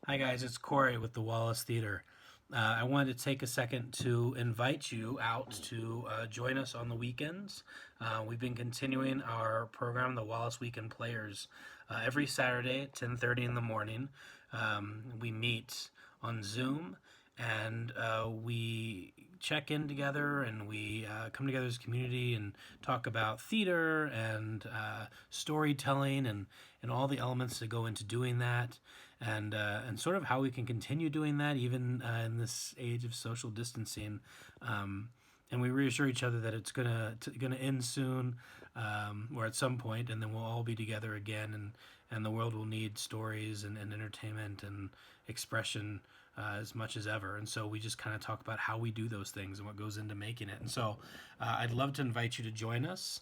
Hi guys, it's Cory with the Wallace Theater. I wanted to take a second to invite you out to join us on the weekends. We've been continuing our program, the Wallace Weekend Players, every Saturday at 10:30 in the morning. We meet on Zoom and we check in together and we come together as a community and talk about theater and storytelling and all the elements that go into doing that and sort of how we can continue doing that even in this age of social distancing. And we reassure each other that it's gonna end soon, or at some point, and then we'll all be together again, and the world will need stories and entertainment and expression as much as ever. And so we just kind of talk about how we do those things and what goes into making it. And so I'd love to invite you to join us.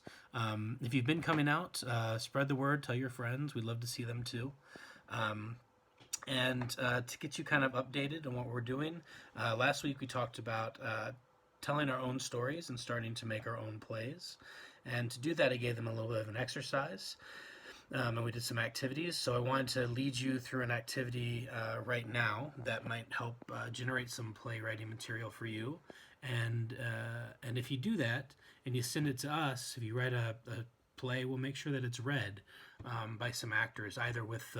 If you've been coming out, spread the word, tell your friends. We'd love to see them too. And to get you kind of updated on what we're doing, last week we talked about telling our own stories and starting to make our own plays. And to do that, I gave them a little bit of an exercise. And we did some activities. So I wanted to lead you through an activity right now that might help generate some playwriting material for you. And if you do that and you send it to us, if you write a play, we'll make sure that it's read by some actors, either with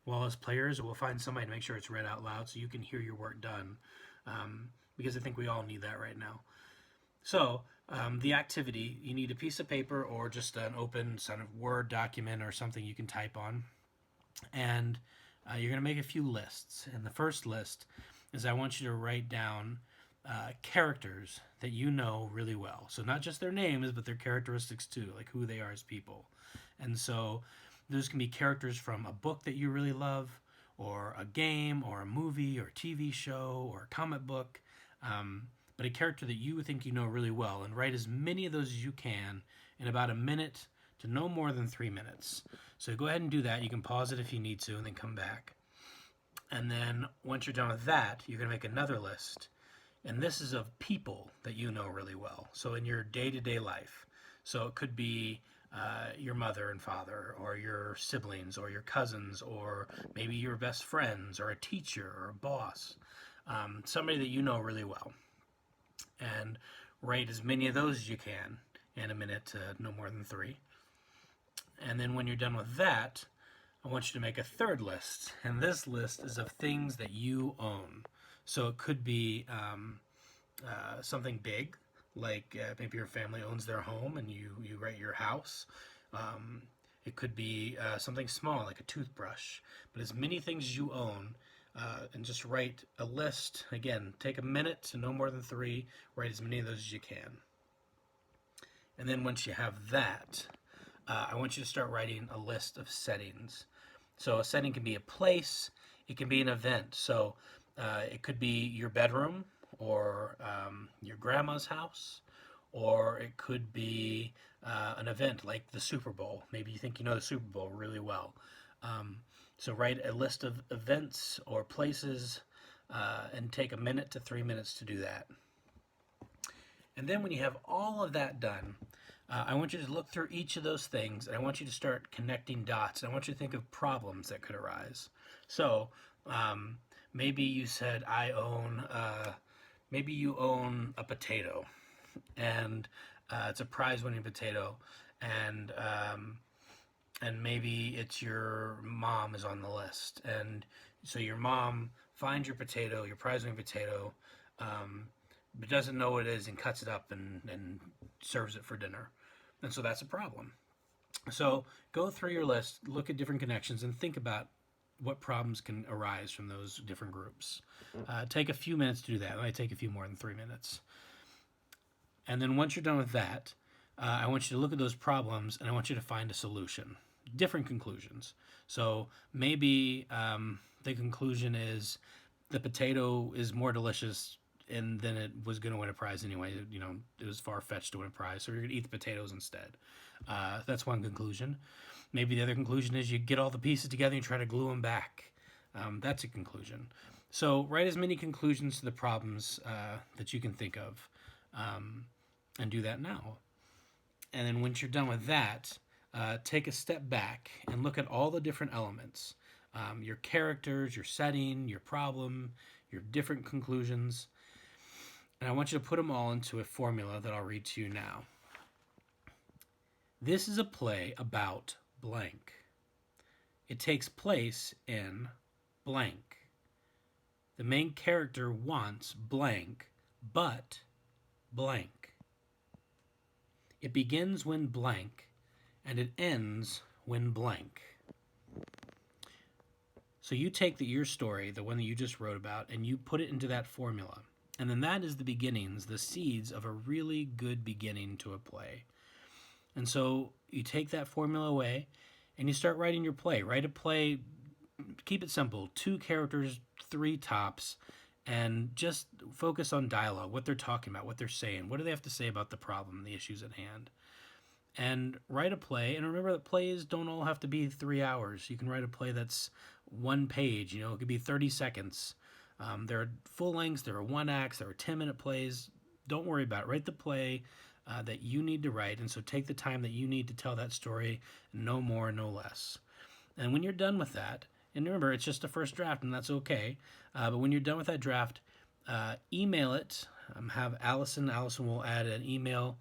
Wallace players, or we'll find somebody to make sure it's read out loud so you can hear your work done. Because I think we all need that right now. So, the activity, you need a piece of paper or just an open sort of Word document or something you can type on. And you're going to make a few lists. And the first list is I want you to write down characters that you know really well. So, not just their names, but their characteristics too, like who they are as people. And so, those can be characters from a book that you really love, or a game, or a movie, or a TV show, or a comic book. But a character that you think you know really well, and write as many of those as you can in about a minute to no more than 3 minutes. So go ahead and do that. You can pause it if you need to and then come back. And then once you're done with that, you're going to make another list. And this is of people that you know really well. So in your day to day life. So it could be your mother and father, or your siblings, or your cousins, or maybe your best friends, or a teacher, or a boss. Somebody that you know really well. And write as many of those as you can in a minute to no more than three. And then when you're done with that, I want you to make a third list. And this list is of things that you own. So it could be something big, like maybe your family owns their home and you write your house. It could be something small, like a toothbrush. But as many things as you own, and just write a list. Again, take a minute to no more than three. Write as many of those as you can. And then once you have that, I want you to start writing a list of settings. So a setting can be a place, it can be an event. So it could be your bedroom, or your grandma's house, or it could be an event like the Super Bowl. Maybe you think you know the Super Bowl really well. So write a list of events or places and take a minute to 3 minutes to do that. And then when you have all of that done, I want you to look through each of those things, and I want you to start connecting dots. And I want you to think of problems that could arise. So maybe you said, maybe you own a potato, and it's a prize-winning potato, and maybe it's your mom is on the list, and so your mom finds your potato, your prize-winning potato, but doesn't know what it is and cuts it up and serves it for dinner, and so that's a problem. So go through your list, look at different connections, and think about what problems can arise from those different groups. Take a few minutes to do that. It might take a few more than 3 minutes. And then once you're done with that, I want you to look at those problems and I want you to find a solution. Different conclusions. So maybe the conclusion is the potato is more delicious and then it was going to win a prize anyway. You know, it was far fetched to win a prize, so you're going to eat the potatoes instead. That's one conclusion. Maybe the other conclusion is you get all the pieces together and you try to glue them back. That's a conclusion. So write as many conclusions to the problems that you can think of, and do that now. And then once you're done with that, take a step back and look at all the different elements. your characters, your setting, your problem, your different conclusions. And I want you to put them all into a formula that I'll read to you now. This is a play about blank. It takes place in blank. The main character wants blank, but blank. It begins when blank, and it ends when blank. So you take your story, the one that you just wrote about, and you put it into that formula. And then that is the beginnings, the seeds of a really good beginning to a play. And so you take that formula away and you start writing your play. Write a play, keep it simple, 2 characters, 3 tops, and just focus on dialogue, what they're talking about, what they're saying, what do they have to say about the problem, the issues at hand. And write a play, and remember that plays don't all have to be 3 hours. You can write a play that's 1 page, it could be 30 seconds. There are full lengths, there are 1 acts, there are 10-minute plays. Don't worry about it. Write the play that you need to write, and so take the time that you need to tell that story, no more, no less. And when you're done with that, and remember, it's just a first draft, and that's okay, but when you're done with that draft, email it. Have Allison will add an email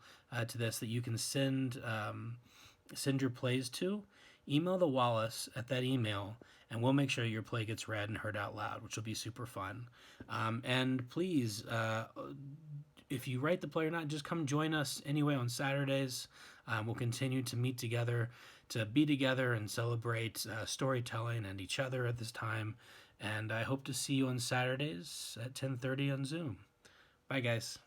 to this that you can send your plays to. Email the Wallace at that email, and we'll make sure your play gets read and heard out loud, which will be super fun. And please, if you write the play or not, just come join us anyway on Saturdays. We'll continue to meet together, to be together and celebrate storytelling and each other at this time. And I hope to see you on Saturdays at 10:30 on Zoom. Bye, guys.